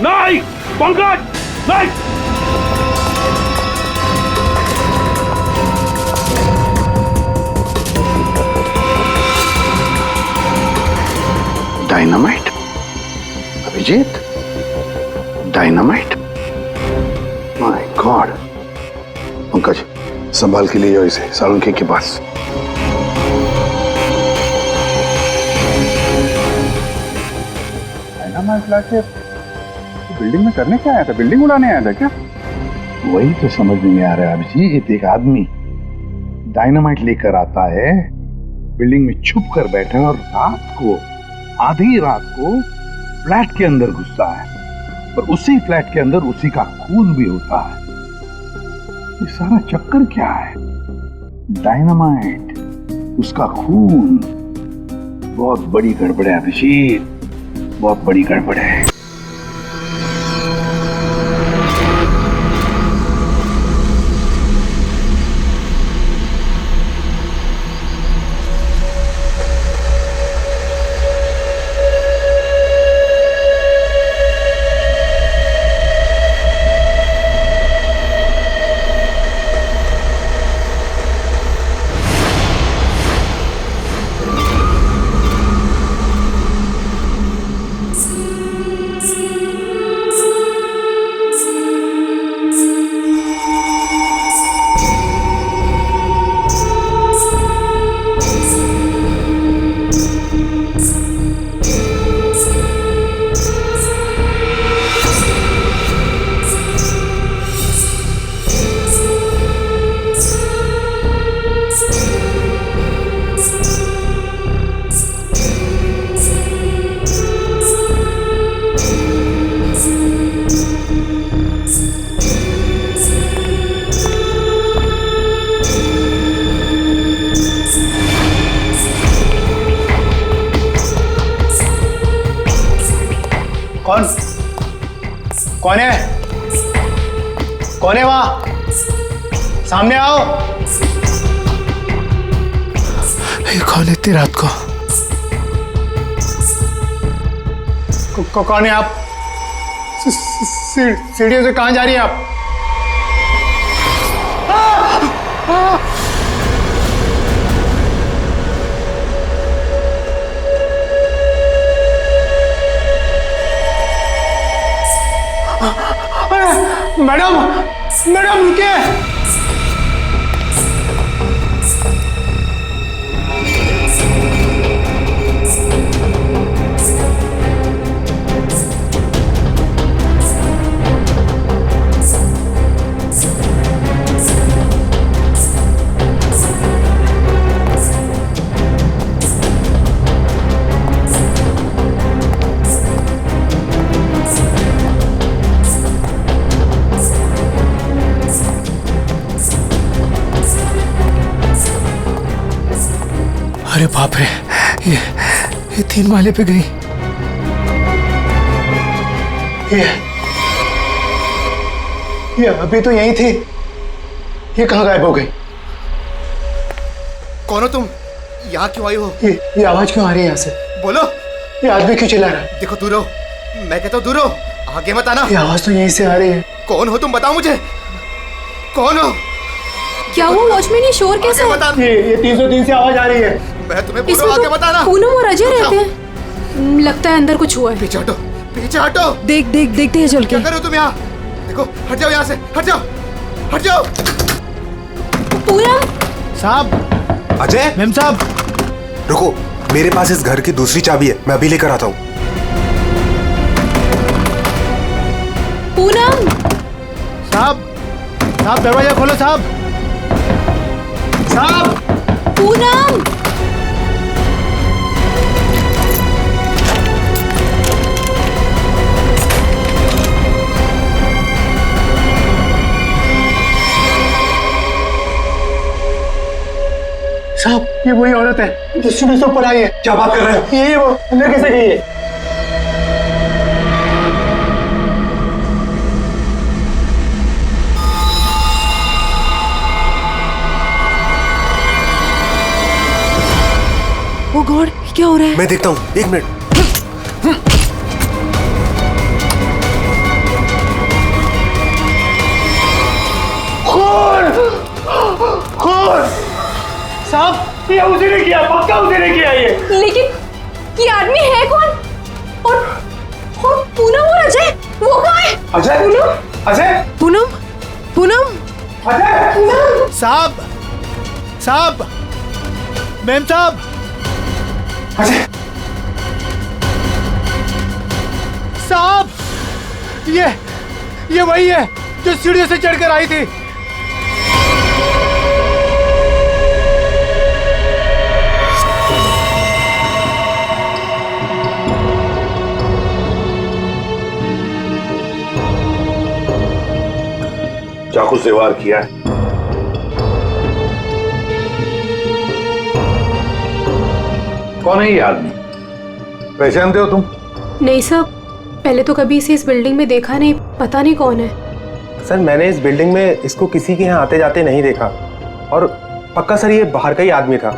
नहीं पंकज, नहीं। Dynamite? Abhijit, dynamite? My god. Pankaj, संभाल के ले जाओ इसे सालुंखे के पास। डायनामाइट लाके बिल्डिंग में करने क्या आया था? बिल्डिंग उड़ाने आया था क्या? वही तो समझ में नहीं आ रहा है अभिजीत। एक आदमी डायनामाइट लेकर आता है, बिल्डिंग में छुप कर बैठा है और रात को, आधी रात को फ्लैट के अंदर घुसता है, और उसी फ्लैट के अंदर उसी का खून भी होता है। ये सारा चक्कर क्या है? डायनामाइट, उसका खून। बहुत बड़ी गड़बड़ है अभिजीत, बहुत बड़ी गड़बड़ है। कौन है? कौन है वहां? सामने आओ। ये कौन है इतनी रात को? कौन है आप? सीढ़ियों से कहां जा रही हैं आप? मैडम, मैडम रुकिए। अरे बाप रे, ये 3 माले पे गई। ये अभी तो यही थी, ये कहाँ गायब हो गई? कौन हो तुम? यहाँ क्यों आई हो? ये आवाज क्यों आ रही है यहाँ से? बोलो। ये आदमी क्यों चिल्ला रहा है? देखो दूर रहो, मैं कहता हूँ दूर रहो, आगे मत आना। ये आवाज तो यहीं से आ रही है। कौन हो तुम? बताओ मुझे, कौन हो? क्या वो वॉचमैन, ये शोर कैसा है? ये 303 से आवाज आ रही है। मैं तुम्हें बोल रहा हूँ, आगे मत आना। पूनम और अजय रहते हैं, लगता है अंदर कुछ हुआ है। पीछे हटो, पीछे हटो। देखते हैं चल के। क्या कर रहे हो तुम यहाँ? देखो, हट जाओ यहाँ से, हट जाओ, हट जाओ। पूनम साहब। अजय, मैम साहब रुको, मेरे पास इस घर की दूसरी चाबी है, मैं अभी लेकर आता हूँ। पूनम। साहब दरवाजा खोलो साहब। पूनम। साहब, ये वही औरत है जो सीढ़ी से ऊपर आई है। क्या बात कर रहे हो? ये वो अंदर कैसे गई है? ओ गॉड, क्या हो रहा है? मैं देखता हूँ, 1 मिनट। साहब ये उसी ने किया, पक्का उसी ने किया ये। लेकिन ये आदमी है कौन? और पूनम और अजय वो कहाँ है? अजय, अजय, पूनम, पूनम, अजय, पूनम। साहब, साहब, मैम साहब, अजय, साहब, ये वही है जो सीढ़ियों से चढ़कर आई थी। चाकू से वार किया है। कौन है ये आदमी? पहचानते हो तुम? नहीं साहब, पहले तो कभी इसे इस बिल्डिंग में देखा नहीं, पता नहीं कौन है। सर मैंने इस बिल्डिंग में इसको किसी के यहाँ आते जाते नहीं देखा, और पक्का सर ये बाहर का ही आदमी था।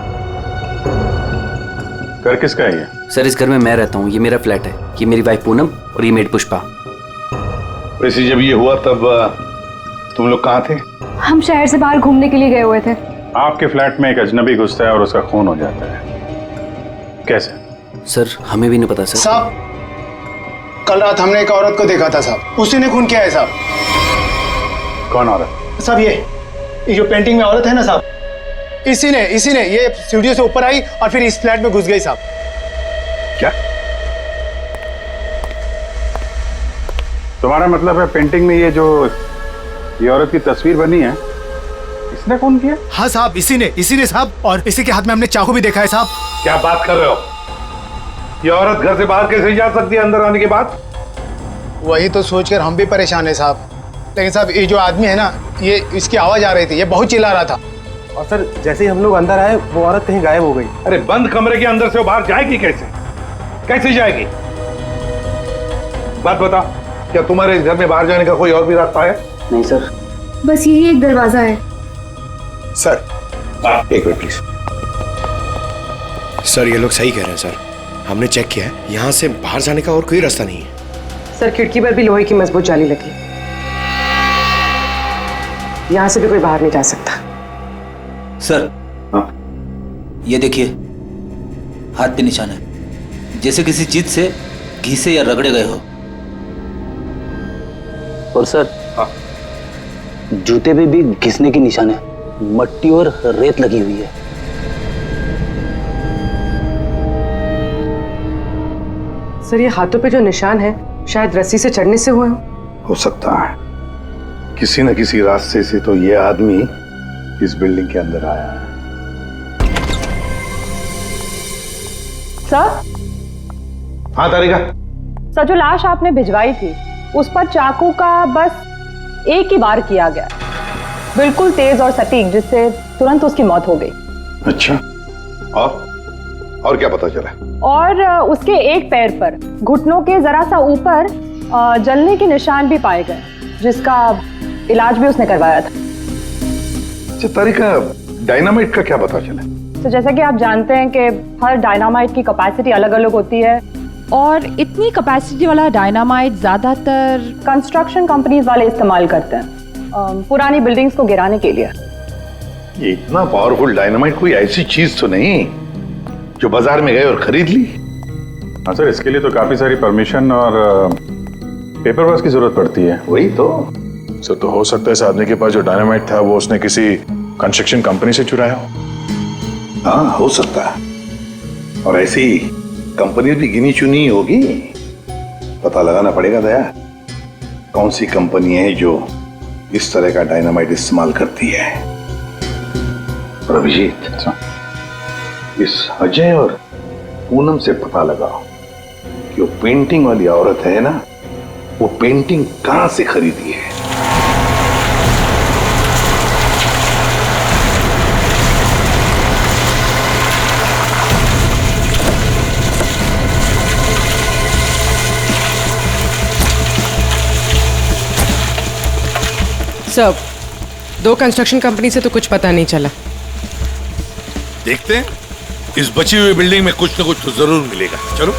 घर किसका है ये? सर इस घर में मैं रहता हूँ, ये मेरा फ्लैट है, ये मेरी वाइफ पूनम और ये मेड पुष्पा। वैसे जब ये हुआ तब तुम लोग कहाँ थे? हम शहर से बाहर घूमने के लिए गए हुए थे। आपके फ्लैट में एक अजनबी घुसता है और उसका खून हो जाता है, कैसे? सर हमें भी नहीं पता सर। साहब, कल रात हमने एक औरत को देखा था साहब, उसी ने खून किया है साहब। कौन औरत? साहब ये जो पेंटिंग में औरत है ना साहब, इसी ने ये सीढ़ियों से ऊपर आई और फिर इस फ्लैट में घुस गई साहब। क्या? तुम्हारा मतलब है पेंटिंग में ये औरत की तस्वीर बनी है, इसने खून किया? हाँ साहब, इसी ने साहब, और इसी के हाथ में हमने चाकू भी देखा है साहब। क्या बात कर रहे हो? ये औरत घर से बाहर कैसे जा सकती है अंदर आने के बाद? वही तो सोचकर हम भी परेशान है साहब। लेकिन साहब ये जो आदमी है ना, ये इसकी आवाज आ रही थी, ये बहुत चिल्ला रहा था। और सर जैसे ही हम लोग अंदर आए वो औरत कहीं गायब हो गई। अरे बंद कमरे के अंदर से वो बाहर जाएगी कैसे? कैसे जाएगी? बात बता, क्या तुम्हारे इस घर में बाहर जाने का कोई और भी रास्ता है? नहीं सर, बस यही एक दरवाजा है। सर एक मिनट प्लीज। सर ये लोग सही कह रहे हैं सर, हमने चेक किया है, यहाँ से बाहर जाने का और कोई रास्ता नहीं है। सर खिड़की पर भी लोहे की मजबूत जाली लगी, यहाँ से भी कोई बाहर नहीं जा सकता। सर ये देखिए, हाथ पे निशान है, जैसे किसी चीज से घिसे या रगड़े गए हो। और सर जूते पे भी घिसने की निशान है, मट्टी और रेत लगी हुई है। सर ये हाथों पे जो निशान है शायद रस्सी से चढ़ने से हुए हो सकता है, किसी न किसी रास्ते से तो ये आदमी इस बिल्डिंग के अंदर आया है। सर, हाँ तारिका। सर जो लाश आपने भिजवाई थी उस पर चाकू का बस एक ही बार किया गया, बिल्कुल तेज और सटीक, जिससे तुरंत उसकी मौत हो गई। अच्छा, और क्या पता चला? और उसके एक पैर पर घुटनों के जरा सा ऊपर जलने के निशान भी पाए गए, जिसका इलाज भी उसने करवाया था। अच्छा तारिका, डायनामाइट का क्या पता चला? तो जैसा कि आप जानते हैं कि हर डायनामाइट की कैपेसिटी अलग अलग होती है, और इतनी कैपेसिटी वाला डायनामाइट ज्यादातर कंस्ट्रक्शन कंपनीज वाले इस्तेमाल करते हैं पुरानी बिल्डिंग्स को गिराने के लिए। ये इतना पावरफुल डायनामाइट कोई ऐसी चीज तो नहीं जो बाजार में गए और खरीद ली? हाँ सर, इसके लिए तो काफी सारी परमिशन और पेपर वर्क की जरूरत पड़ती है। वही तो सर, तो हो सकता है इस आदमी के पास जो डायनामाइट था वो उसने किसी कंस्ट्रक्शन कंपनी से चुराया हो। हाँ हो सकता है, और ऐसी कंपनी भी गिनी चुनी होगी। पता लगाना पड़ेगा दया, कौन सी कंपनी है जो इस तरह का डायनामाइट इस्तेमाल करती है। और अभिजीत, इस अजय और पूनम से पता लगाओ कि वो पेंटिंग वाली औरत है ना, वो पेंटिंग कहां से खरीदी है। सब 2 कंस्ट्रक्शन कंपनी से तो कुछ पता नहीं चला। देखते हैं, इस बची हुई बिल्डिंग में कुछ न कुछ तो जरूर मिलेगा। चलो।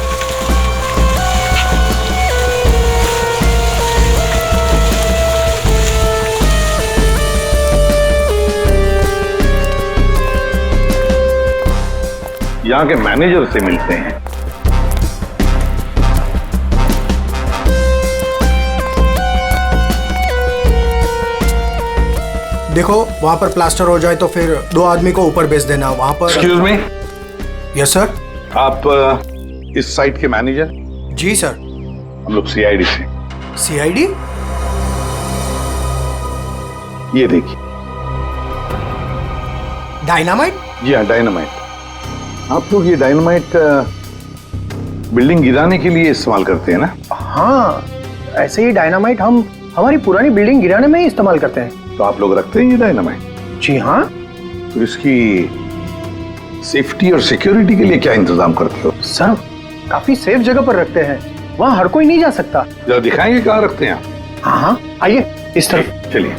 यहाँ के मैनेजर से मिलते हैं। देखो वहां पर प्लास्टर हो जाए तो फिर 2 आदमी को ऊपर भेज देना वहां पर। Excuse me, yes sir. आप इस साइट के मैनेजर? जी सर। हम लोग सीआईडी से। सीआईडी? ये देखिए। डायनामाइट? जी हाँ, डायनामाइट। आप लोग ये डायनामाइट बिल्डिंग गिराने के लिए इस्तेमाल करते हैं ना? हाँ, ऐसे ही डायनामाइट हम हमारी पुरानी बिल्डिंग गिराने में ही इस्तेमाल करते हैं। तो आप लोग रखते हैं ये डायनामाइट? जी हाँ। तो इसकी सेफ्टी और सिक्योरिटी के लिए क्या इंतजाम करते हो? सर, काफी सेफ जगह पर रखते हैं, वहाँ हर कोई नहीं जा सकता। जरा दिखाएंगे कहाँ रखते हैं आप? हाँ हाँ, आइए इस तरफ। चलिए।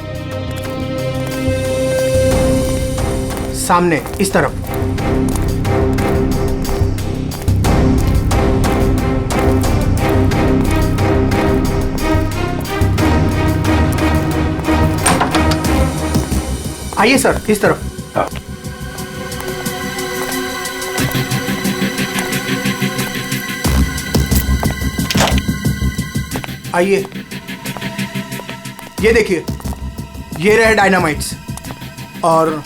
सामने इस तरफ। आइए सर, इस तरफ। हाँ। आइए, ये देखिए, ये रहे डायनामाइट्स और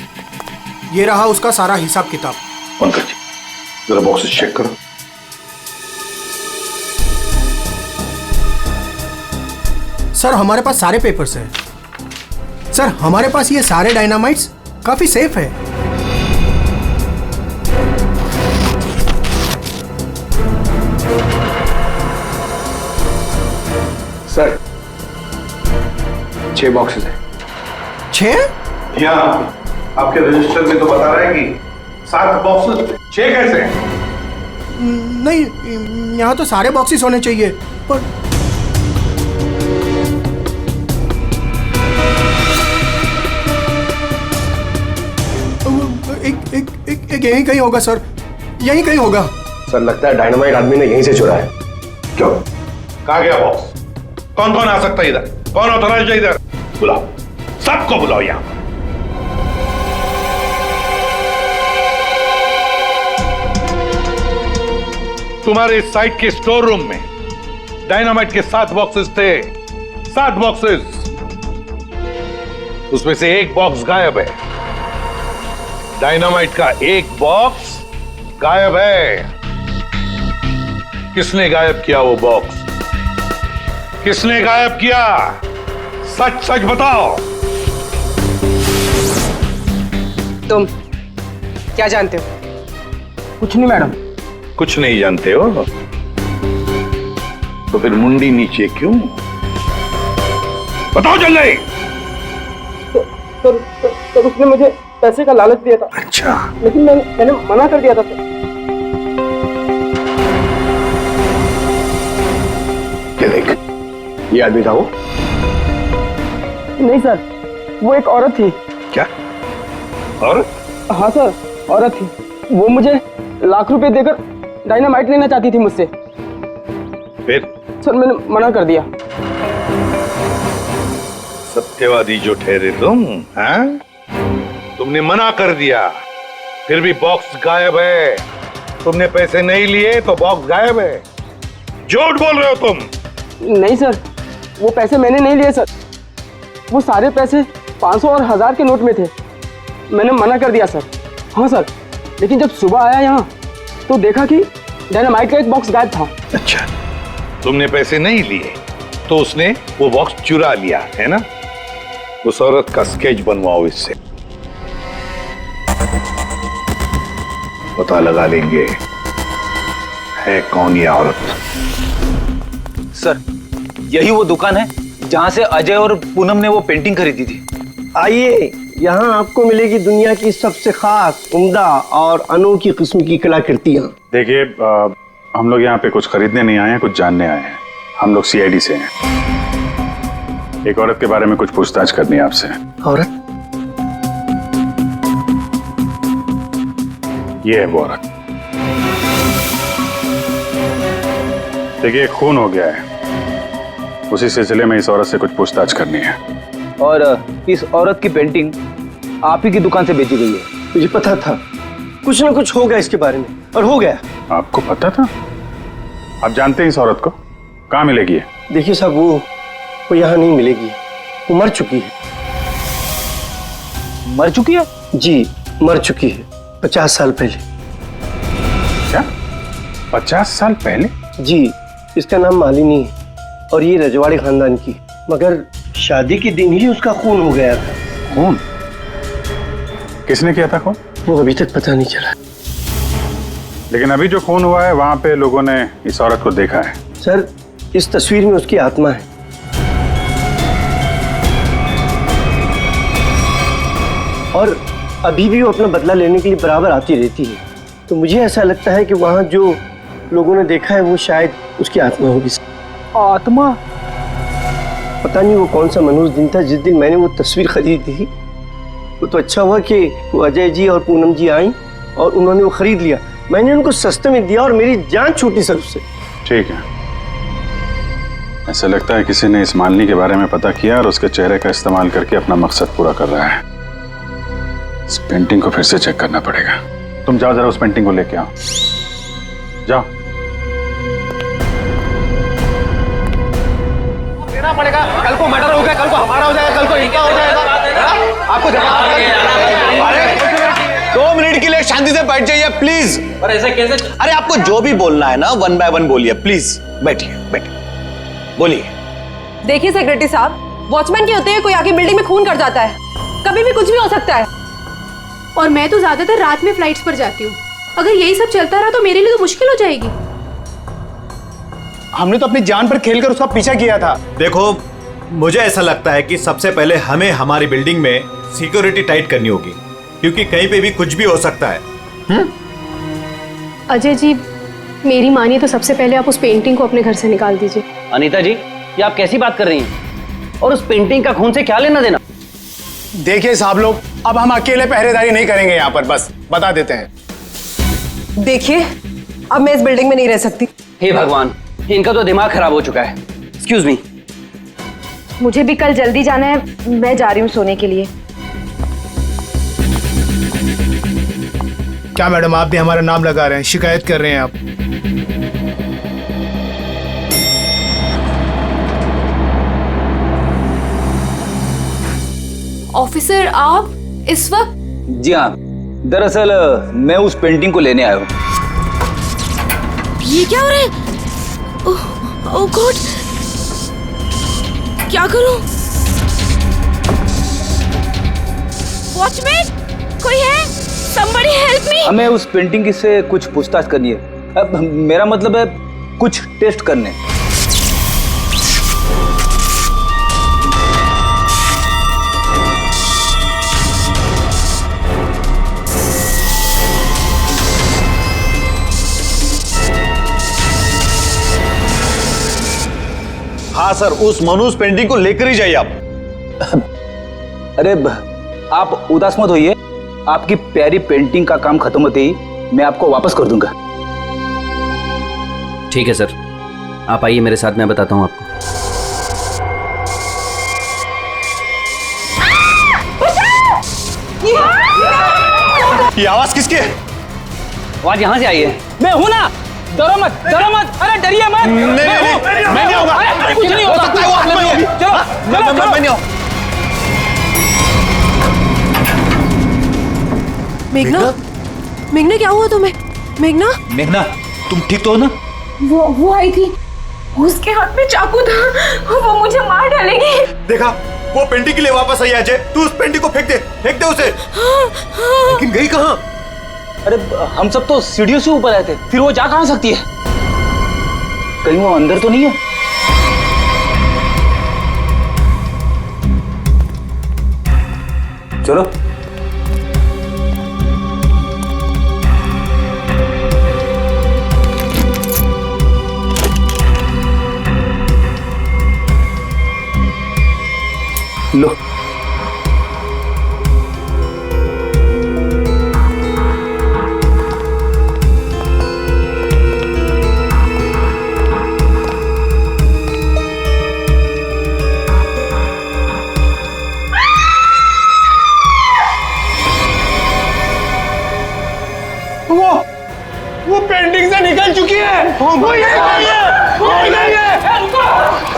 ये रहा उसका सारा हिसाब किताब। पंकज जी, जरा बॉक्सेस चेक करो। सर हमारे पास सारे पेपर्स हैं। सर हमारे पास ये सारे डायनामाइट्स काफी सेफ है। सर 6 बॉक्सेस हैं। 6? यहाँ आपके रजिस्टर में तो बता रहा है कि 7 बॉक्सेस। 6 कैसे हैं? नहीं, यहाँ तो सारे बॉक्सेस होने चाहिए, पर एक यहीं कहीं होगा सर, यहीं कहीं होगा। सर लगता है डायनामाइट आदमी ने यहीं से चुराया है। क्यों? कहाँ गया बॉक्स? कौन कौन आ सकता है इधर? कौन ऑथराइज्ड है इधर? बुलाओ, सबको बुलाओ यहाँ। तुम्हारे साइट के स्टोर रूम में डायनामाइट के 7 बॉक्सेस थे। 7 बॉक्सेस, उसमें से 1 बॉक्स गायब है। डायनामाइट का 1 बॉक्स गायब है। किसने गायब किया वो बॉक्स? किसने गायब किया? सच सच बताओ। तुम क्या जानते हो? कुछ नहीं मैडम। कुछ नहीं जानते हो तो फिर मुंडी नीचे क्यों? बताओ जल्दी। तो उसने मुझे पैसे का लालच दिया था। अच्छा, लेकिन मैंने मना कर दिया था सर। क्या देख, ये आदमी था वो? नहीं सर, वो एक औरत थी। क्या? और? हाँ सर, औरत थी। वो मुझे लाख रुपए देकर डायनामाइट लेना चाहती थी मुझसे। फिर? सर मैंने मना कर दिया। सत्यवादी जो ठहरे तुम, हैं? तुमने मना कर दिया, फिर भी बॉक्स गायब है। तुमने पैसे नहीं लिए तो बॉक्स गायब है। झूठ बोल रहे हो तुम। नहीं सर, वो पैसे मैंने नहीं लिए सर। वो सारे पैसे 500 और 1000 के नोट में थे। मैंने मना कर दिया सर। हाँ सर, लेकिन जब सुबह आया यहाँ तो देखा कि डायनामाइट का 1 बॉक्स गायब था। अच्छा, तुमने पैसे नहीं लिए तो उसने वो बॉक्स चुरा लिया है ना? उस औरत का स्केच बनवाओ इससे, पता लगा लेंगे है कौन ये औरत। सर, यही वो दुकान है जहां से अजय और पूनम ने वो पेंटिंग खरीदी थी। आइए, यहाँ आपको मिलेगी दुनिया की सबसे खास, उम्दा और अनोखी किस्म की कलाकृतियाँ। देखिए, हम लोग यहाँ पे कुछ खरीदने नहीं आए हैं, कुछ जानने आए हैं। हम लोग सीआईडी से हैं। एक औरत के बारे में कुछ पूछताछ करनी है आपसे। औरत? ये है वो औरत। देखिए, खून हो गया है, उसी सिलसिले में इस औरत से कुछ पूछताछ करनी है। और इस औरत की पेंटिंग आप ही की दुकान से बेची गई है। मुझे पता था कुछ ना कुछ होगा इसके बारे में। और हो गया। आपको पता था? आप जानते हैं इस औरत को? कहाँ मिलेगी ये? देखिए साहब, वो यहाँ नहीं मिलेगी, वो मर चुकी है। मर चुकी है? जी, मर चुकी है 50 साल पहले। क्या 50 साल पहले? जी, इसका नाम मालिनी है और ये रजवाड़ी खानदान की, मगर शादी के दिन ही उसका खून हो गया था। खून? किसने किया था खून? वो अभी तक पता नहीं चला। लेकिन अभी जो खून हुआ है वहां पे लोगों ने इस औरत को देखा है। सर, इस तस्वीर में उसकी आत्मा है। और अभी भी वो अपना बदला लेने के लिए बराबर आती रहती है। तो मुझे ऐसा लगता है कि वहां जो लोगों ने देखा है वो शायद उसकी आत्मा होगी। आत्मा? पता नहीं वो कौन सा मनहूस दिन था जिस दिन मैंने वो तस्वीर खरीदी थी। वो तो अच्छा हुआ कि वो अजय जी और पूनम जी आई और उन्होंने वो खरीद लिया। मैंने उनको सस्ते में दिया और मेरी जान छूटी सर उससे। ठीक है, ऐसा लगता है किसी ने इस मालिनी के बारे में पता किया और उसके चेहरे का इस्तेमाल करके अपना मकसद पूरा कर रहा है। इस पेंटिंग को फिर से चेक करना पड़ेगा। तुम जाओ जरा उस पेंटिंग को लेके आओ, जाओ। देना पड़ेगा, कल को मर्डर हो गया, कल को हमारा हो जाएगा, कल को इनका हो जाएगा। आपको 2 मिनट के लिए शांति से बैठ जाइए प्लीज। पर ऐसे कैसे? अरे आपको जो भी बोलना है ना 1 बाय 1 बोलिए प्लीज। बैठिए बैठिए, बोलिए। देखिए सेक्रेटरी साहब, वॉचमैन के होते हुए कोई आके बिल्डिंग में खून कर जाता है, कभी भी कुछ भी हो सकता है। और मैं तो ज्यादातर रात में फ्लाइट्स पर जाती हूँ। अगर यही सब चलता रहा तो मेरे लिए तो मुश्किल हो जाएगी। हमने तो अपनी जान पर खेलकर उसका पीछा किया था। देखो, मुझे ऐसा लगता है कि सबसे पहले हमें हमारी बिल्डिंग में सिक्योरिटी टाइट करनी होगी, क्योंकि कहीं पे भी कुछ भी हो सकता है। अजय जी, मेरी मानिए तो सबसे पहले आप उस पेंटिंग को अपने घर से निकाल दीजिए। अनीता जी, ये आप कैसी बात कर रही हैं? और उस पेंटिंग का खून से क्या लेना देना? देखिए साहब लोग, अब हम अकेले पहरेदारी नहीं करेंगे यहाँ पर, बस बता देते हैं। देखिए, अब मैं इस बिल्डिंग में नहीं रह सकती। हे भगवान, इनका तो दिमाग खराब हो चुका है। Excuse me. मुझे भी कल जल्दी जाना है, मैं जा रही हूँ सोने के लिए। क्या मैडम, आप भी हमारा नाम लगा रहे हैं, शिकायत कर रहे हैं आप? ऑफिसर, आप इस वक्त? जी हाँ, दरअसल मैं उस पेंटिंग को लेने आया हूँ। ये क्या हो रहा है? ओह गॉड, क्या करूं? वॉचमैन, कोई है? Somebody help me! हमें उस पेंटिंग से कुछ पूछताछ करनी है। अब मेरा मतलब है कुछ टेस्ट करने। हाँ सर, उस मनूस पेंटिंग को लेकर ही जाइए आप। अरे आप उदास मत होइए, आपकी प्यारी पेंटिंग का काम खत्म होते ही मैं आपको वापस कर दूंगा। ठीक है सर, आप आइए मेरे साथ, मैं बताता हूँ आपको। ये आवाज किसकी है? आवाज यहाँ से आई है। मैं हूं ना, डरो मत, डरो मत, अरे डरिए मत। मैं नहीं होगा, कुछ नहीं होगा। सकता है वो आत्मा ही होगी। चलो मैं नहीं हूं। मेघना, मेघना क्या हुआ तुम्हें? मेघना, मेघना, तुम ठीक तो हो ना? वो आई थी, उसके हाथ में चाकू था, वो मुझे मार डालेगी। देखा, वो पेंटिंग के लिए वापस आई। अजय, तू उस पेंटिंग को फेंक दे उसे। लेकिन गई कहाँ? अरे हम सब तो सीढ़ियों से ऊपर आए थे, फिर वो जा कहाँ सकती है? कहीं वो अंदर तो नहीं है? चलो। लो,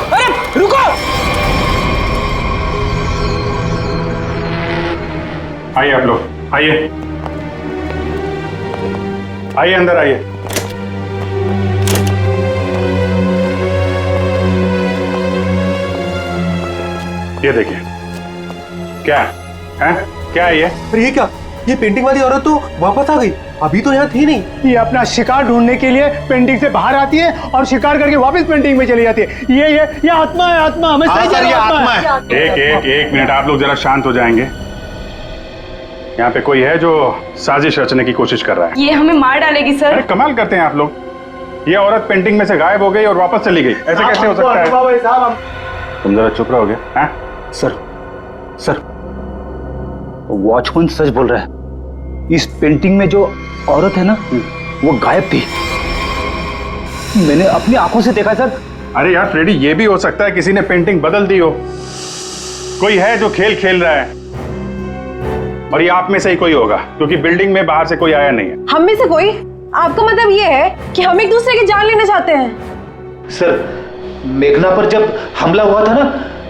अरे रुको! आइए आप लोग, आइए आइए, अंदर आइए। ये देखिए, क्या है? क्या है ये? अरे ये क्या? ये पेंटिंग वाली औरत तो वापस आ गई, अभी तो यहाँ थी नहीं। ये अपना शिकार ढूंढने के लिए पेंटिंग से बाहर आती है और शिकार करके वापस पेंटिंग में चली जाती है। ये आत्मा है, आत्मा। हमें सही सर, ये आत्मा है। एक मिनट, आप लोग जरा शांत हो जाएंगे। यहाँ पे कोई है जो साजिश रचने की कोशिश कर रहा है। ये हमें मार डालेगी सर। अरे कमाल करते हैं आप लोग। ये औरत पेंटिंग में से गायब हो गई और वापस चली गई, ऐसे कैसे हो सकता है? तुम जरा चुप रहोगे? हाँ? सर वॉचमैन सच बोल रहा है। इस पेंटिंग में जो औरत है ना, वो गायब थी। मैंने अपनी आंखों से देखा सर। अरे यार फ्रेडी, ये भी हो सकता है किसी ने पेंटिंग बदल दी हो। कोई है जो खेल खेल रहा है, और ये आप में से ही कोई होगा, क्योंकि बिल्डिंग में बाहर से कोई आया नहीं है। हम में से कोई? आपका मतलब ये है कि हम एक दूसरे की जान लेना चाहते हैं? सर, मेघना पर जब हमला हुआ था ना,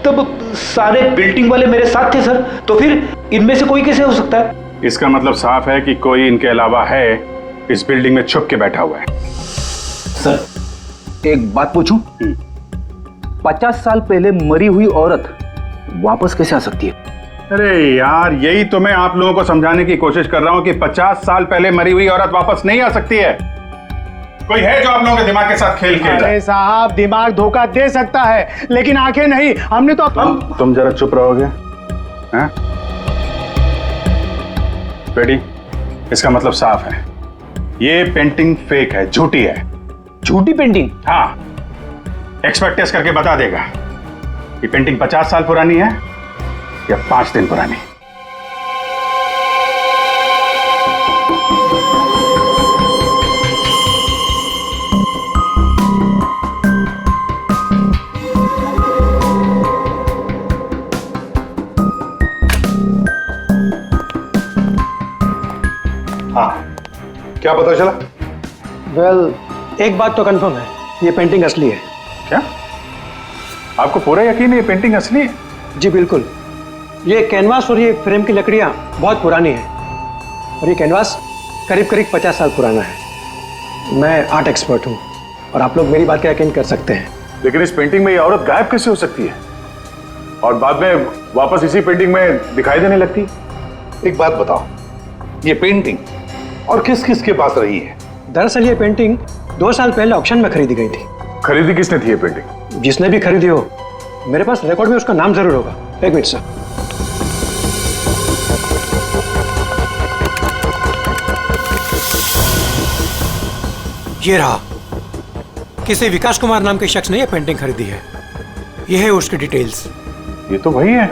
तब सारे बिल्डिंग वाले मेरे साथ थे सर। तो फिर इनमें से कोई कैसे हो सकता है? इसका मतलब साफ है कि कोई इनके अलावा है, इस बिल्डिंग में छुप के बैठा हुआ है। सर, एक बात पूछूं? 50 साल पहले मरी हुई औरत वापस कैसे आ सकती है? अरे यार, यही तो मैं आप लोगों को समझाने की कोशिश कर रहा हूं कि 50 साल पहले मरी हुई औरत वापस नहीं आ सकती है। कोई है जो आप लोगों के दिमाग के साथ खेल खेल रहा है? अरे साहब, दिमाग धोखा दे सकता है, लेकिन आंखें नहीं। हमने तो तुम जरा चुप रहोगे? हैं? फ्रेडी, इसका मतलब साफ है, ये पेंटिंग फेक है, झूठी है। झूठी पेंटिंग? हाँ, एक्सपर्ट टेस्ट करके बता देगा ये पेंटिंग 50 साल पुरानी है या 5 दिन पुरानी। हाँ, क्या पता चला? वेल, एक बात तो कंफर्म है, ये पेंटिंग असली है। क्या? आपको पूरा यकीन है ये पेंटिंग असली है? जी बिल्कुल। ये कैनवास और ये फ्रेम की लकड़ियाँ बहुत पुरानी है, और ये कैनवास करीब करीब 50 साल पुराना है। मैं आर्ट एक्सपर्ट हूँ और आप लोग मेरी बात का यकीन कर सकते हैं। लेकिन इस पेंटिंग में ये औरत गायब कैसे हो सकती है और बाद में वापस इसी पेंटिंग में दिखाई देने लगती? एक बात बताओ, ये पेंटिंग और किस किस के पास रही है? दरअसल ये पेंटिंग 2 साल पहले ऑक्शन में खरीदी गई थी। खरीदी किसने थी ये पेंटिंग? जिसने भी खरीदी हो, मेरे पास रिकॉर्ड में उसका नाम जरूर होगा। एक मिनट सर। ये रहा, किसी विकास कुमार नाम के शख्स ने यह पेंटिंग खरीदी है। यह है उसकी डिटेल्स। ये तो वही है,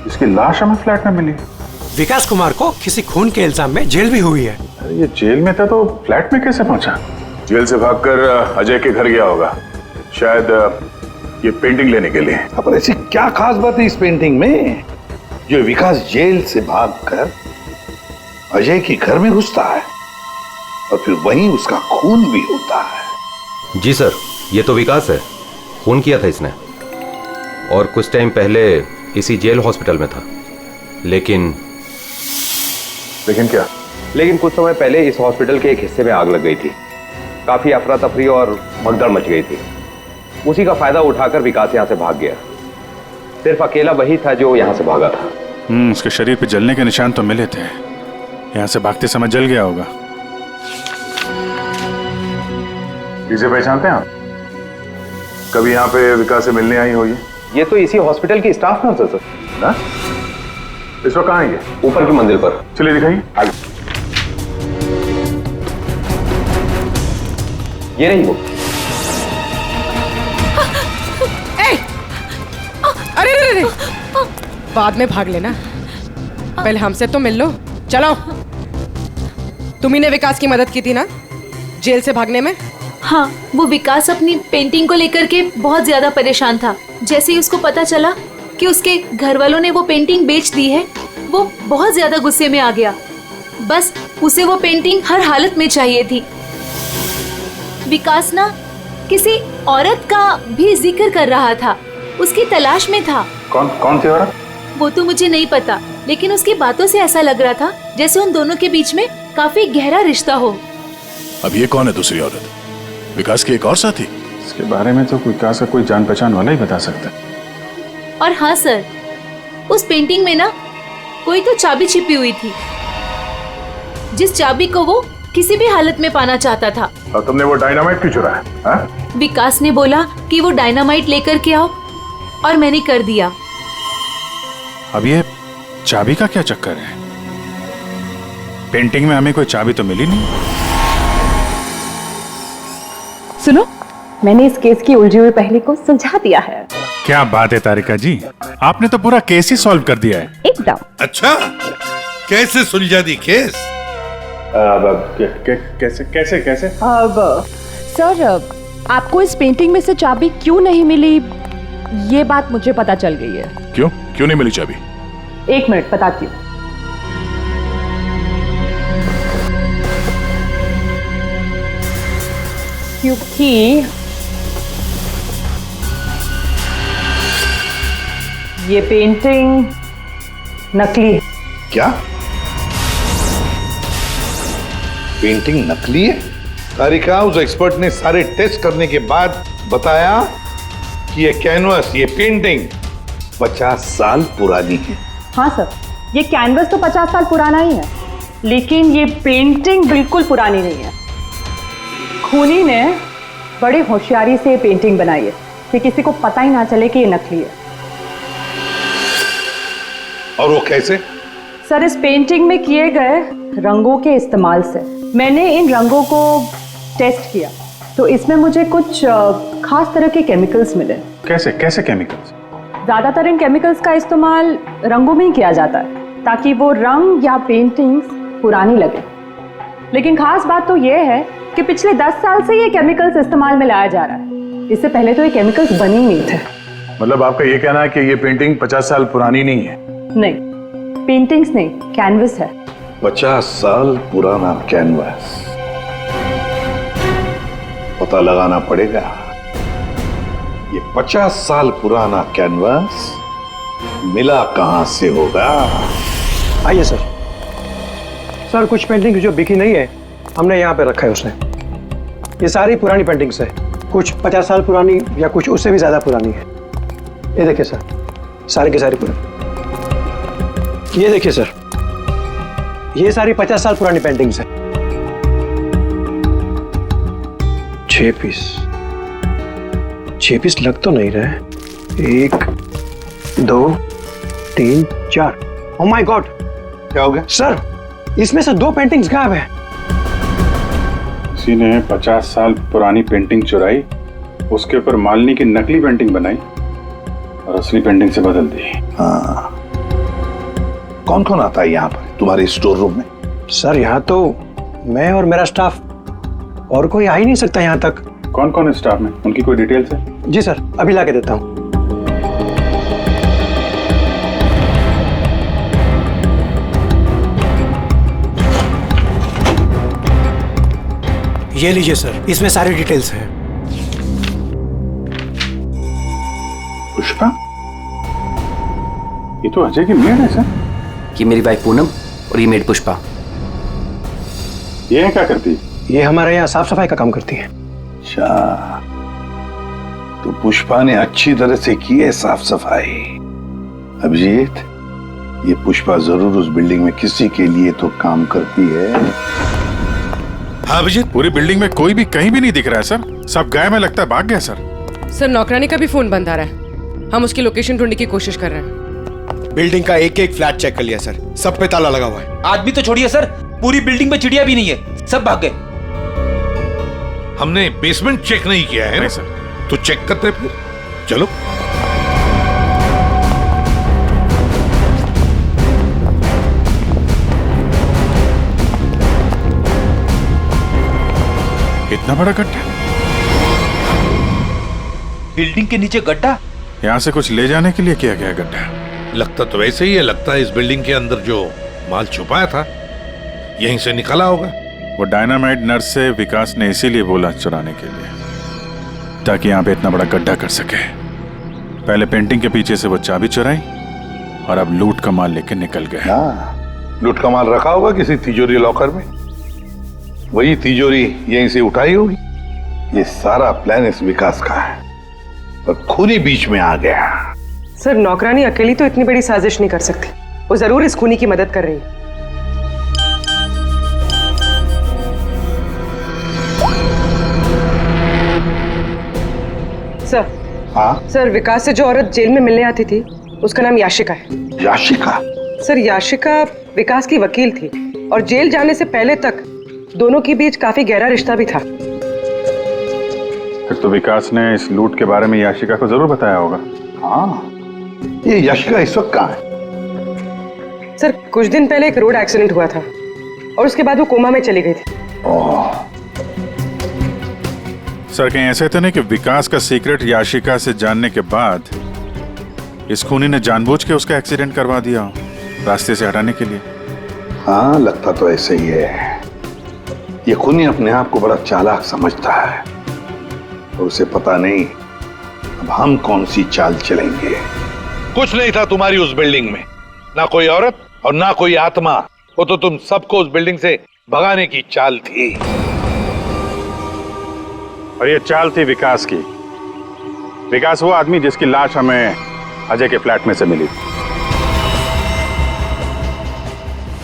इसकी लाश हमें फ्लैट में मिली। विकास कुमार को किसी खून के इल्जाम में जेल भी हुई है। अरे ये जेल में था तो फ्लैट में कैसे पहुंचा? जेल से भागकर अजय के घर गया होगा, शायद ये पेंटिंग लेने के लिए। अब ऐसी क्या खास बात है इस पेंटिंग में जो विकास जेल से भागकर अजय के घर में घुसता है और फिर वहीं उसका खून भी होता है? जी सर, ये तो विकास है, खून किया था इसने और कुछ टाइम पहले इसी जेल हॉस्पिटल में था। लेकिन क्या? लेकिन कुछ समय पहले इस हॉस्पिटल के एक हिस्से में आग लग गई थी। काफी अफरा तफरी और भगदड़ मच गई थी। उसी का फायदा उठाकर विकास यहाँ से भाग गया। सिर्फ अकेला वही था जो यहाँ से भागा था। उसके शरीर पे जलने के निशान तो मिले थे, यहाँ से भागते समय जल गया होगा। इसे पहचानते हैं आप? कभी यहाँ पे विकास से मिलने आई हो? ये तो इसी हॉस्पिटल की स्टाफ नर्स है सर। ना? इस वक्त कहाँ है ये? ऊपर की मंजिल पर। चलिए दिखाइए। आगे। ये रही वो। अरे रे रे, बाद में भाग लेना, पहले हमसे तो मिल लो। चलो, तुम्ही ने विकास की मदद की थी ना जेल से भागने में? हाँ, वो विकास अपनी पेंटिंग को लेकर के बहुत ज्यादा परेशान था। जैसे ही उसको पता चला कि उसके घर वालों ने वो पेंटिंग बेच दी है, वो बहुत ज्यादा गुस्से में आ गया। बस उसे वो पेंटिंग हर हालत में चाहिए थी। विकास ना किसी औरत का भी जिक्र कर रहा था, उसकी तलाश में था। कौन थी औरत? वो तो मुझे नहीं पता, लेकिन उसकी बातों से ऐसा लग रहा था जैसे उन दोनों के बीच में काफी गहरा रिश्ता हो। अब ये कौन है दूसरी औरत? विकास की एक और साथी? इसके बारे में तो विकास का कोई जान पहचान वाला ही बता सकता है। और हाँ सर, उस पेंटिंग में ना कोई तो चाबी छिपी हुई थी, जिस चाबी को वो किसी भी हालत में पाना चाहता था। और तुमने वो डायनामाइट क्यों चुराया? विकास ने बोला कि वो डायनामाइट लेकर के आओ, और मैंने कर दिया। अब ये चाबी का क्या चक्कर है? पेंटिंग में हमें कोई चाबी तो मिली नहीं। सुनो, मैंने इस केस की उलझी हुई पहेली को सुलझा दिया है। क्या बात है तारिका जी, आपने तो पूरा केस ही सॉल्व कर दिया है। एकदम। अच्छा, कैसे सुलझा दी केस? कैसे कैसे कैसे? अब सर, आपको इस पेंटिंग में से चाबी क्यों नहीं मिली, ये बात मुझे पता चल गई है। क्यों नहीं मिली चाबी? 1 मिनट बताती हूँ। क्योंकि ये पेंटिंग नकली है। क्या? पेंटिंग नकली है? तारिका, उस एक्सपर्ट ने सारे टेस्ट करने के बाद बताया कि ये कैनवस, ये पेंटिंग 50 साल पुरानी है। हाँ सर, ये कैनवस तो 50 साल पुराना ही है, लेकिन ये पेंटिंग बिल्कुल पुरानी नहीं है। खूनी ने बड़ी होशियारी से ये पेंटिंग बनाई है कि किसी को पता ही ना चले कि ये नकली है। और वो कैसे? सर, इस पेंटिंग में किए गए रंगों के इस्तेमाल से मैंने इन रंगों को टेस्ट किया, तो इसमें मुझे कुछ खास तरह के केमिकल्स मिले। कैसे केमिकल्स? ज्यादातर इन केमिकल्स का इस्तेमाल रंगों में ही किया जाता है ताकि वो रंग या पेंटिंग्स पुरानी लगे। लेकिन खास बात तो ये है कि पिछले 10 साल से ये केमिकल्स इस्तेमाल में लाया जा रहा है। इससे पहले तो ये केमिकल्स बने ही नहीं थे। मतलब आपका ये कहना है कि ये पेंटिंग 50 साल पुरानी नहीं है? नहीं, पेंटिंग्स नहीं, कैनवस है। 50 साल पुराना कैनवस। पता लगाना पड़ेगा ये 50 साल पुराना कैनवस मिला कहां से होगा। आइए सर। सर, कुछ पेंटिंग जो बिकी नहीं है हमने यहाँ पे रखा है उसने। ये सारी पुरानी पेंटिंग्स है, कुछ 50 साल पुरानी या कुछ उससे भी ज्यादा पुरानी है। ये देखिए सर, सारी की सारी पुरानी। ये देखिए सर, ये सारी 50 साल पुरानी पेंटिंग्स है। 6 पीस लग तो नहीं रहे। 1 2 3 4। ओह माय गॉड, क्या हो गया सर? इसमें से 2 पेंटिंग्स गायब है। किसी ने 50 साल पुरानी पेंटिंग चुराई, उसके ऊपर मालिनी की नकली पेंटिंग बनाई और असली पेंटिंग से बदल दी। हाँ, कौन कौन आता है यहाँ पर तुम्हारे स्टोर रूम में? सर, यहाँ तो मैं और मेरा स्टाफ, और कोई आ ही नहीं सकता यहाँ तक। कौन कौन है स्टाफ में? उनकी कोई डिटेल्स है? जी सर, अभी ला के देता हूँ। ये लीजिए सर, इसमें सारी डिटेल्स हैं। पुष्पा, ये तो अजय की मेड है सर। ये मेरी वाइफ पूनम और ये मेड पुष्पा। ये क्या करती है? ये हमारे यहाँ साफ सफाई का काम करती है। अच्छा, तो पुष्पा ने अच्छी तरह से की है साफ सफाई। अभिजीत, ये पुष्पा जरूर उस बिल्डिंग में किसी के लिए तो काम करती है। हाँ अभिजीत, पूरी बिल्डिंग में कोई भी कहीं भी नहीं दिख रहा है सर। सब गायब है, लगता है भाग गया सर। सर, नौकरानी का भी फोन बंद आ रहा है। हम उसकी लोकेशन ढूंढने की कोशिश कर रहे हैं। बिल्डिंग का एक एक फ्लैट चेक कर लिया सर, सब पे ताला लगा हुआ है। आदमी तो छोड़िए सर, पूरी बिल्डिंग में चिड़िया भी नहीं है, सब भाग गए। हमने बेसमेंट चेक नहीं किया है ना सर, तो चेक करते फिर। चलो। इतना बड़ा गड्ढा? बिल्डिंग के नीचे गड्ढा? यहाँ से कुछ ले जाने के लिए किया गया गड्ढा। लगता तो वैसे ही है, लगता है इस बिल्डिंग के अंदर जो माल छुपाया था यहीं से निकला होगा। वो डायनामाइट नर्स से विकास ने इसीलिए बोला चुराने के लिए, ताकि यहाँ पे इतना बड़ा गड्ढा कर सके। पहले पेंटिंग के पीछे से वो चाबी चुराई और अब लूट का माल लेके निकल गए। लूट का माल रखा होगा किसी तिजोरी लॉकर में, वही तिजोरी यहीं से उठाई होगी। ये सारा प्लान इस विकास का है और खूनी बीच में आ गया। सर, नौकरानी अकेली तो इतनी बड़ी साजिश नहीं कर सकती, वो जरूर इस खूनी की मदद कर रही है। सर, हाँ सर, विकास से जो औरत जेल में मिलने आती थी उसका नाम याशिका है। याशिका? सर, याशिका विकास की वकील थी और जेल जाने से पहले तक दोनों के बीच काफी गहरा रिश्ता भी था। फिर तो विकास ने इस लूट के बारे में याशिका को जरूर बताया होगा। हाँ, ये याशिका इस वक्त कहाँ है? सर, कुछ दिन पहले एक रोड एक्सीडेंट हुआ था और उसके बाद वो कोमा में चली गई थी। सर, कहीं ऐसे तो नहीं कि विकास का सीक्रेट याशिका से जानने के बाद इस खूनी ने जानबूझ के उसका एक्सीडेंट करवा दिया हो, रास्ते से हटाने के लिए? हाँ, लगता तो ऐसे ही है। ये खूनी अपने आप को बड़ा चालाक समझता है और उसे पता नहीं अब हम कौन सी चाल चलेंगे। कुछ नहीं था तुम्हारी उस बिल्डिंग में, ना कोई औरत और ना कोई आत्मा। वो तो तुम सबको उस बिल्डिंग से भगाने की चाल थी। और ये चाल थी विकास की। विकास वो आदमी जिसकी लाश हमें अजय के फ्लैट में से मिली।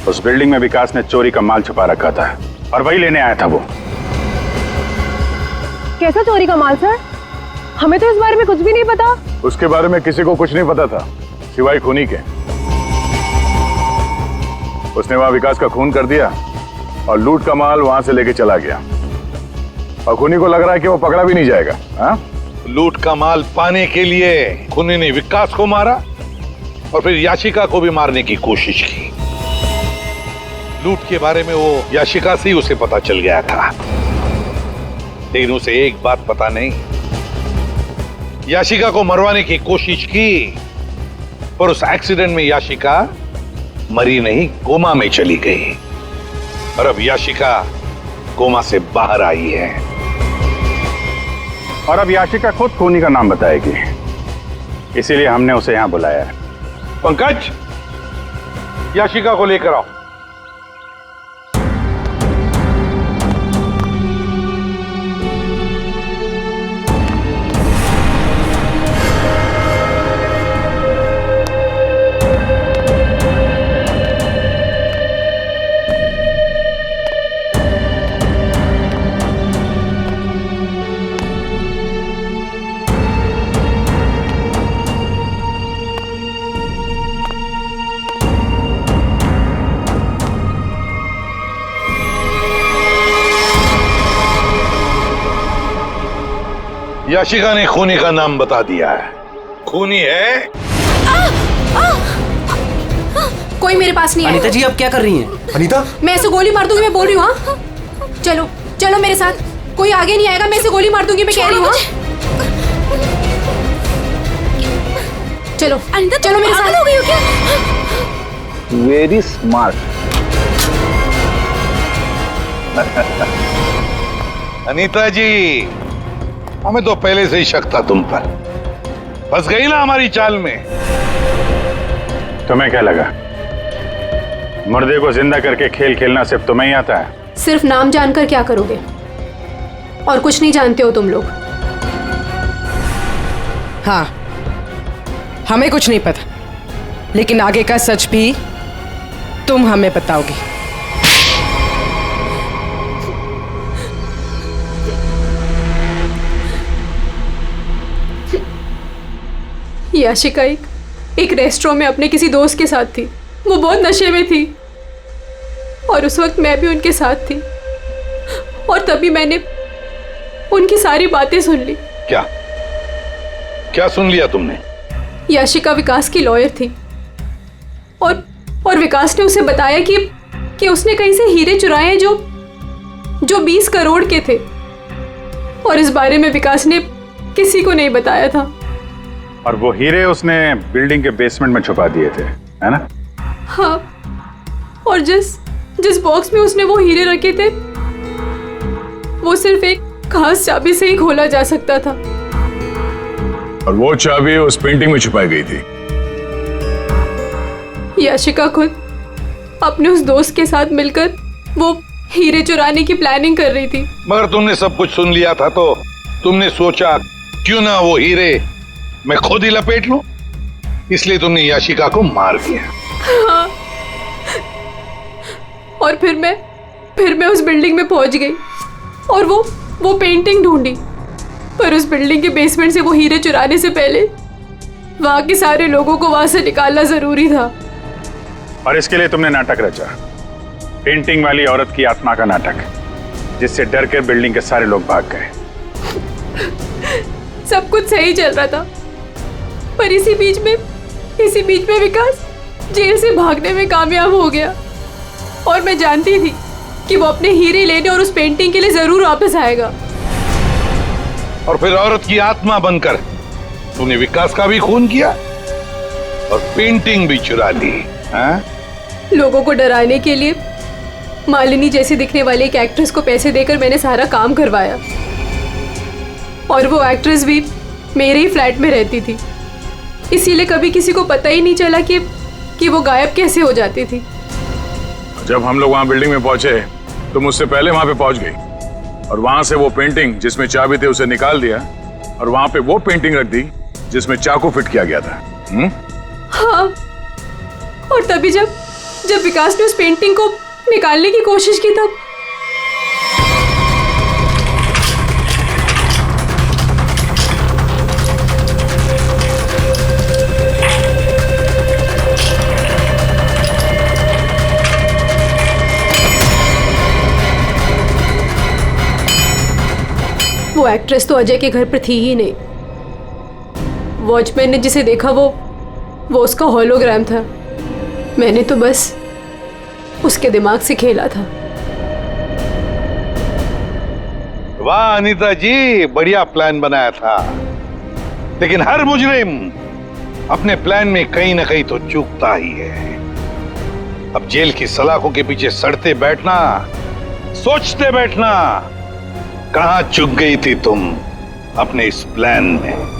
उस बिल्डिंग में विकास ने चोरी का माल छुपा रखा था और वही लेने आया था वो। कैसा चोरी का माल सर? हमें तो इस बारे में कुछ भी नहीं पता। उसके बारे में किसी को कुछ नहीं पता था सिवाय खूनी के। उसने वहां विकास का खून कर दिया और लूट का माल वहां से लेके चला गया। और खूनी को लग रहा है कि वो पकड़ा भी नहीं जाएगा। हाँ? लूट का माल पाने के लिए खूनी ने विकास को मारा और फिर याशिका को भी मारने की कोशिश की। लूट के बारे में वो याशिका से ही उसे पता चल गया था, लेकिन उसे एक बात पता नहीं, याशिका को मरवाने की कोशिश की पर उस एक्सीडेंट में याशिका मरी नहीं, कोमा में चली गई। और अब याशिका कोमा से बाहर आई है और अब याशिका खुद खूनी का नाम बताएगी, इसीलिए हमने उसे यहां बुलाया है। पंकज, याशिका को लेकर आओ। याशिका ने खूनी का नाम बता दिया है। खूनी है। कोई मेरे पास नहीं है। अनीता जी, आप क्या कर रही हैं? अनीता, मैं ऐसे गोली मार दूंगी, मैं बोल रही हूँ। हाँ, चलो चलो मेरे साथ, कोई आगे नहीं आएगा, मैं ऐसे गोली मार दूंगी, मैं कह रही हूँ। चलो अनीता, चलो मेरे साथ। हो गई हो क्या? Very smart. अनीता जी, हमें तो पहले से ही शक था तुम पर। फंस गई ना हमारी चाल में। तुम्हें क्या लगा मुर्दे को जिंदा करके खेल खेलना सिर्फ तुम्हें ही आता है? सिर्फ नाम जानकर क्या करोगे? और कुछ नहीं जानते हो तुम लोग। हाँ, हमें कुछ नहीं पता, लेकिन आगे का सच भी तुम हमें बताओगी। याशिका एक रेस्टोरेंट में अपने किसी दोस्त के साथ थी। वो बहुत नशे में थी और उस वक्त मैं भी उनके साथ थी और तभी मैंने उनकी सारी बातें सुन ली। क्या क्या सुन लिया तुमने? याशिका विकास की लॉयर थी और विकास ने उसे बताया कि उसने कहीं से हीरे चुराए हैं जो 20 करोड़ के थे और इस बारे में विकास ने किसी को नहीं बताया था। और वो हीरे उसने बिल्डिंग के बेसमेंट में छुपा दिए थे, है ना? हाँ, और जिस बॉक्स में उसने वो हीरे रखे थे वो सिर्फ एक खास चाबी से ही खोला जा सकता था। और वो चाबी उस पेंटिंग में छुपाई गई थी। याशिका खुद अपने उस दोस्त के साथ मिलकर वो हीरे चुराने की प्लानिंग कर रही थी। मगर तुमने सब कुछ सुन लिया था तो तुमने सोचा क्यों ना वो हीरे मैं खुद ही लपेट लूं, इसलिए तुमने याशिका को मार दिया। हाँ। और फिर मैं उस बिल्डिंग में पहुंच गई और वो पेंटिंग ढूंढी, पर उस बिल्डिंग के बेसमेंट से वो हीरे चुराने से पहले वहां के सारे लोगों को वहां से निकालना जरूरी था। और इसके लिए तुमने नाटक रचा, पेंटिंग वाली औरत की आत्मा का नाटक, जिससे डर कर बिल्डिंग के सारे लोग भाग गए। सब कुछ सही चल रहा था, पर इसी बीच में विकास जेल से भागने में कामयाब हो गया। और मैं जानती थी कि वो अपने हीरे लेने और उस पेंटिंग के लिए जरूर वापस आएगा। और फिर औरत की आत्मा बनकर तूने विकास का भी खून किया और पेंटिंग भी चुरा ली। हाँ? लोगों को डराने के लिए मालिनी जैसी दिखने वाली एक एक्ट्रेस को पैसे देकर मैंने सारा काम करवाया, और वो एक्ट्रेस भी मेरे ही फ्लैट में रहती थी, इसीलिए कभी किसी को पता ही नहीं चला कि वो गायब कैसे हो जाती थी। जब हम लोग वहां बिल्डिंग में पहुंचे तो मुझसे पहले वहां पे पहुंच गई और वहां से वो पेंटिंग जिसमें चाबी थी उसे निकाल दिया और वहां पे वो पेंटिंग रख दी जिसमें चाकू फिट किया गया था। हाँ, और तभी जब विकास ने उस पेंटिंग को निकालने की कोशिश की तब वो एक्ट्रेस तो अजय के घर पर थी ही नहीं। वॉचमैन ने जिसे देखा वो उसका होलोग्राम था। मैंने तो बस उसके दिमाग से खेला था। वाह अनीता जी, बढ़िया प्लान बनाया था, लेकिन हर मुजरिम अपने प्लान में कहीं ना कहीं तो चूकता ही है। अब जेल की सलाखों के पीछे सड़ते बैठना, सोचते बैठना, कहां चूक गई थी तुम अपने इस प्लान में?